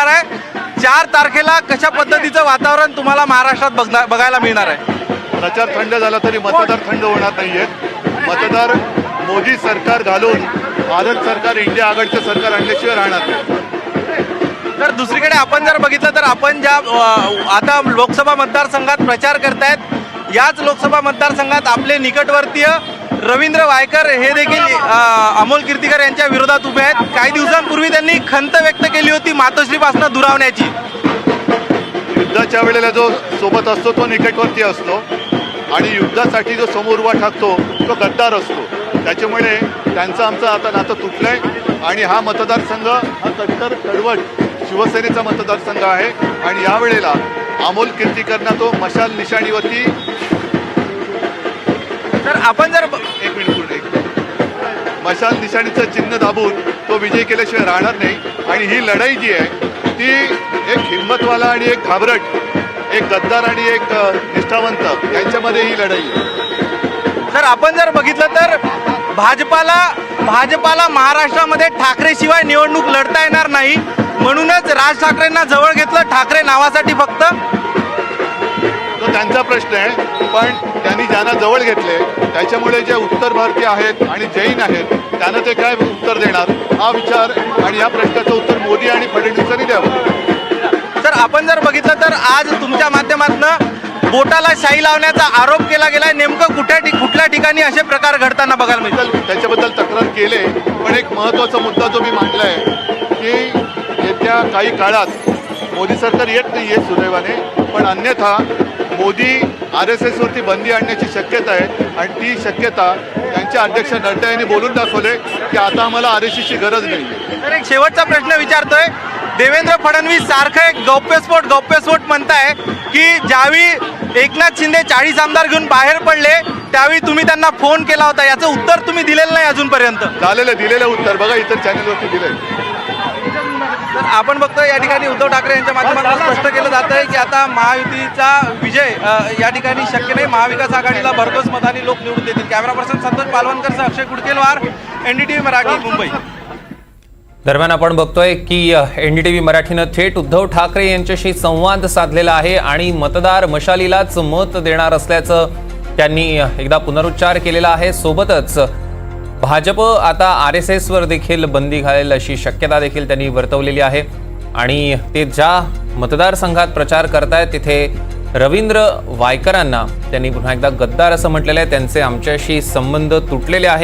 होणार आहे? 4 तारखेला कशा पद्धतीचं वातावरण तुम्हाला महाराष्ट्रात बघायला मिळणार आहे? प्रचार थंड झाला तरी मतदार थंड होणार नाहीये. मतदार मोदी सरकार घालून भारत सरकार, इंडिया आघाडीचं सरकार आणल्याशिवाय राहणार नाही. तर दुसरीकडे आपण जर बघितलं तर आपण ज्या आता लोकसभा मतदारसंघात प्रचार करतायत, याच लोकसभा मतदारसंघात आपले निकटवर्तीय रवींद्र वायकर हे देखील अमोल कीर्तीकर यांच्या विरोधात उभे आहेत. काही दिवसांपूर्वी त्यांनी खंत व्यक्त केली होती मातोश्रीपासून दुरावण्याची. युद्धाच्या वेळेला जो सोबत असतो तो निकटवर्ती असतो आणि युद्धासाठी जो समोर उभा ठाकतो तो गद्दार असतो. त्याच्यामुळे त्यांचं आमचं आता नातं तुटलंय आणि हा मतदारसंघ हा कट्टर कडवट शिवसेनेचा मतदारसंघ आहे आणि यावेळेला अमोल कीर्तीकरना तो मशाल निशाणीवरती. तर आपण जर एक मिनिट मशाल निशाणीचं चिन्ह दाबून तो विजय केल्याशिवाय राहणार नाही. आणि ही लढाई जी आहे ती एक हिंमतवाला आणि एक घाबरट, एक गद्दार आणि एक निष्ठावंत यांच्यामध्ये ही लढाई आहे. तर आपण जर बघितलं तर भाजपाला महाराष्ट्रामध्ये ठाकरेशिवाय निवडणूक लढता येणार नाही. म्हणूनच राज ठाकरेंना जवळ घेतलं ठाकरे नावासाठी फक्त. तो त्यांचा प्रश्न आहे, पण त्यांनी ज्यांना जवळ घेतले त्याच्यामुळे जे उत्तर भारतीय आहेत आणि जैन आहेत त्यांना ते काय उत्तर देणार हा विचार आणि या प्रश्नाचं उत्तर मोदी आणि फडणवीसांनी द्यावं. तर आपण जर बघितलं तर आज तुमच्या माध्यमातून बोटाला शाई लावण्याचा आरोप केला गेलाय. नेमकं कुठल्या ठिकाणी असे प्रकार घडताना बघायला मिळतील? त्याच्याबद्दल तक्रार केले, पण एक महत्त्वाचा मुद्दा जो मी मांडला आहे की येत्या काही काळात मोदी सरकार येत नाही आहे सुदैवाने, पण अन्यथा मोदी RSS वरती बंदी आणण्याची शक्यता आहे आणि ती शक्यता त्यांच्या अध्यक्ष नड्डा यांनी बोलून दाखवले की आता आम्हाला RSSची गरज नाही. तर एक शेवटचा प्रश्न विचारतोय. देवेंद्र फडणवीस सारखं एक गौप्यस्फोट म्हणताय की ज्यावेळी एकनाथ शिंदे 40 आमदार घेऊन बाहेर पडले त्यावेळी तुम्ही त्यांना फोन केला होता, याचं उत्तर तुम्ही दिलेलं नाही अजूनपर्यंत. दिलेलं उत्तर बघा इतर चॅनलवरती दिलंय. तर आपण बघतोय या ठिकाणी उद्धव ठाकरे यांच्या माध्यमातून स्पष्ट केलं जात आहे की आता महायुतीचा विजय या ठिकाणी शक्य नाही. महाविकास आघाडीला भरघोस मतांनी लोक निवडून देतील. कॅमेरा पर्सन संतोष पालवणकर, अक्षय कुडकेलवार, NDTV मराठी, मुंबई. दरम्यान आपण बघतोय की NDTV मराठीनं थेट उद्धव ठाकरे यांच्याशी संवाद साधलेला आहे आणि मतदार मशालीलाच मत देणार असल्याचं त्यांनी एकदा पुनरुच्चार केलेला आहे. सोबतच भाजप आता RSS वर देखील बंदी घालेल अशी शक्यता देखील त्यांनी वर्तवलेली आहे. आणि ते ज्या मतदारसंघात प्रचार करतायत तिथे रवींद्र वायकरांना त्यांनी पुन्हा एकदा गद्दार असं म्हटलेलं आहे. त्यांचे आमच्याशी संबंध तुटलेले आहेत.